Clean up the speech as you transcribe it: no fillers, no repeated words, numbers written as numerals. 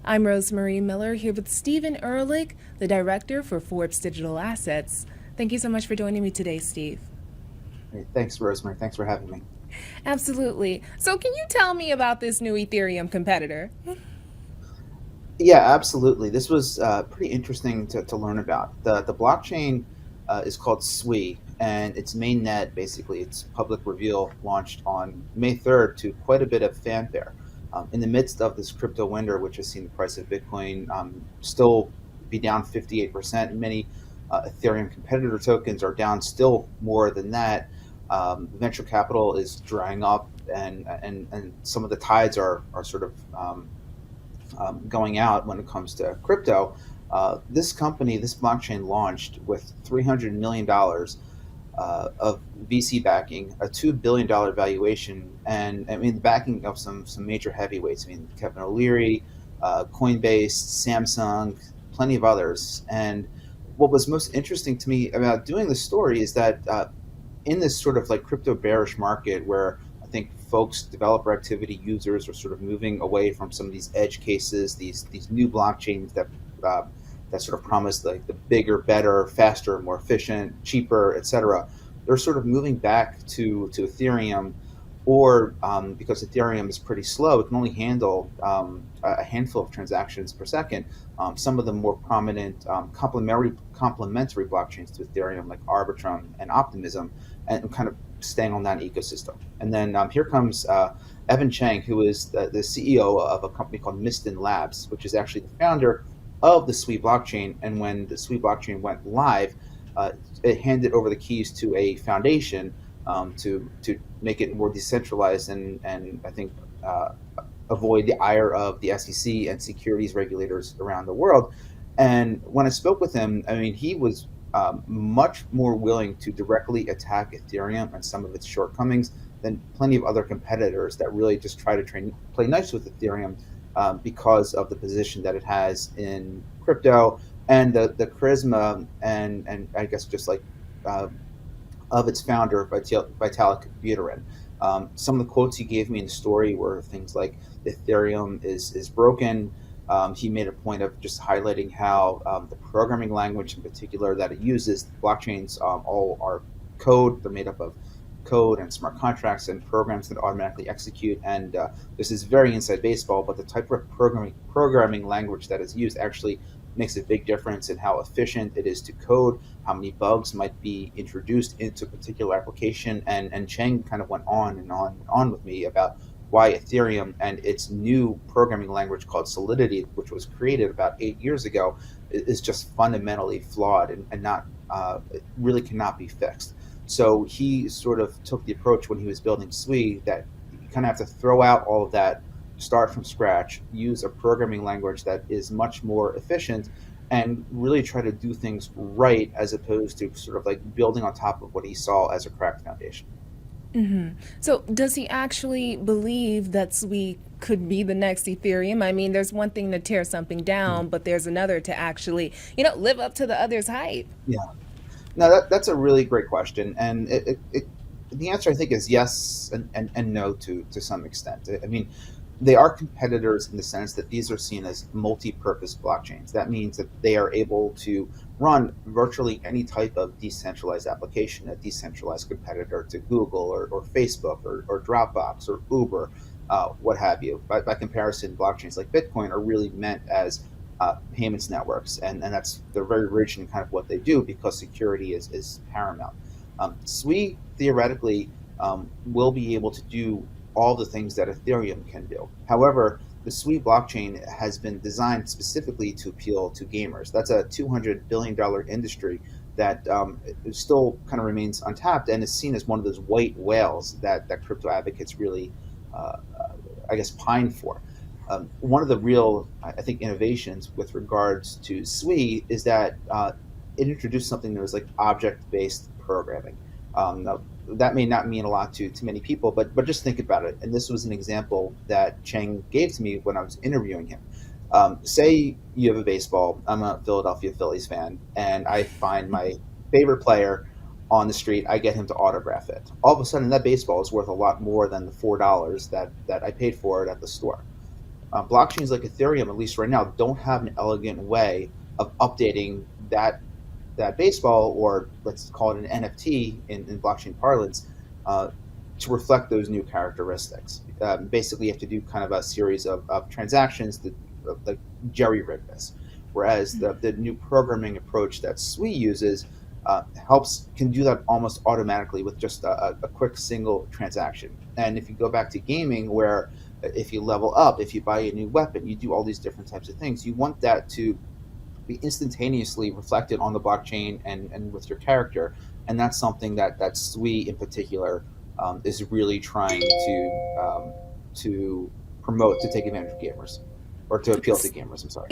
I'm Rosemary Miller here with Stephen Ehrlich, the director for Forbes Digital Assets. Thank you so much for joining me today, Steve. Great. Thanks, Rosemary. Thanks for having me. Absolutely. So, can you tell me about this new Ethereum competitor? Yeah, absolutely. This was pretty interesting to learn about. The blockchain is called SWI, and its mainnet, basically, its public reveal, launched on May 3rd to quite a bit of fanfare. In the midst of this crypto winter, which has seen the price of Bitcoin still be down 58%, and many Ethereum competitor tokens are down still more than that. Venture capital is drying up, and some of the tides are sort of going out when it comes to crypto. This company, this blockchain, launched with $300 million of VC backing, a $2 billion valuation, and I mean the backing of some major heavyweights. I mean Kevin O'Leary, Coinbase, Samsung, plenty of others. And what was most interesting to me about doing this story is that in this sort of like crypto bearish market where I think folks, developer activity users are sort of moving away from some of these edge cases, these new blockchains uh, that sort of promise like the bigger, better, faster, more efficient, cheaper, etc. They're sort of moving back to Ethereum, or because Ethereum is pretty slow, it can only handle a handful of transactions per second. Some of the more prominent complementary blockchains to Ethereum, like Arbitrum and Optimism, and kind of staying on that ecosystem. And then here comes Evan Chang, who is the CEO of a company called Miston Labs, which is actually the founder of the SWI blockchain. And when the SWI blockchain went live, it handed over the keys to a foundation to make it more decentralized and I think avoid the ire of the SEC and securities regulators around the world. And when I spoke with him, I mean, he was much more willing to directly attack Ethereum and some of its shortcomings than plenty of other competitors that really just try to play nice with Ethereum because of the position that it has in crypto and the charisma and I guess just like uh, of its founder, Vitalik Buterin. Some of the quotes he gave me in the story were things like Ethereum is broken. He made a point of just highlighting how the programming language in particular that it uses, blockchains all are code. They're made up of code and smart contracts and programs that automatically execute. And this is very inside baseball, but the type of programming language that is used actually makes a big difference in how efficient it is to code, how many bugs might be introduced into a particular application. And Cheng kind of went on and on and on with me about why Ethereum and its new programming language called Solidity, which was created about 8 years ago, is just fundamentally flawed and not it really cannot be fixed. So he sort of took the approach when he was building SWI that you kind of have to throw out all of that, start from scratch, use a programming language that is much more efficient, and really try to do things right as opposed to sort of like building on top of what he saw as a cracked foundation. So, does he actually believe that we could be the next Ethereum? I mean, there's one thing to tear something down, but there's another to actually, live up to the other's hype. Yeah. No, that's a really great question, and the answer I think is yes and no to some extent. I mean, they are competitors in the sense that these are seen as multi-purpose blockchains. That means that they are able to run virtually any type of decentralized application, a decentralized competitor to Google or Facebook or Dropbox or Uber, what have you. By comparison, blockchains like Bitcoin are really meant as payments networks, and that's they're very rich in kind of what they do because security is paramount. SWI theoretically will be able to do all the things that Ethereum can do. However, the SWI blockchain has been designed specifically to appeal to gamers. That's a $200 billion industry that still kind of remains untapped and is seen as one of those white whales that crypto advocates really, I guess, pine for. One of the real, I think, innovations with regards to SWI is that it introduced something that was like object-based programming. Now, that may not mean a lot to many people, but just think about it. And this was an example that Cheng gave to me when I was interviewing him. Say you have a baseball. I'm a Philadelphia Phillies fan, and I find my favorite player on the street. I get him to autograph it. All of a sudden, that baseball is worth a lot more than the $4 that I paid for it at the store. Blockchains like Ethereum, at least right now, don't have an elegant way of updating that baseball, or let's call it an NFT in blockchain parlance, uh, to reflect those new characteristics. Basically, you have to do kind of a series of transactions that like jerry rig this. Whereas the new programming approach that SWE uses can do that almost automatically with just a quick single transaction. And if you go back to gaming, where if you level up, if you buy a new weapon, you do all these different types of things, you want that to be instantaneously reflected on the blockchain and with your character. And that's something that SWE in particular is really trying to promote, to take advantage of gamers, or to appeal to gamers. I'm sorry.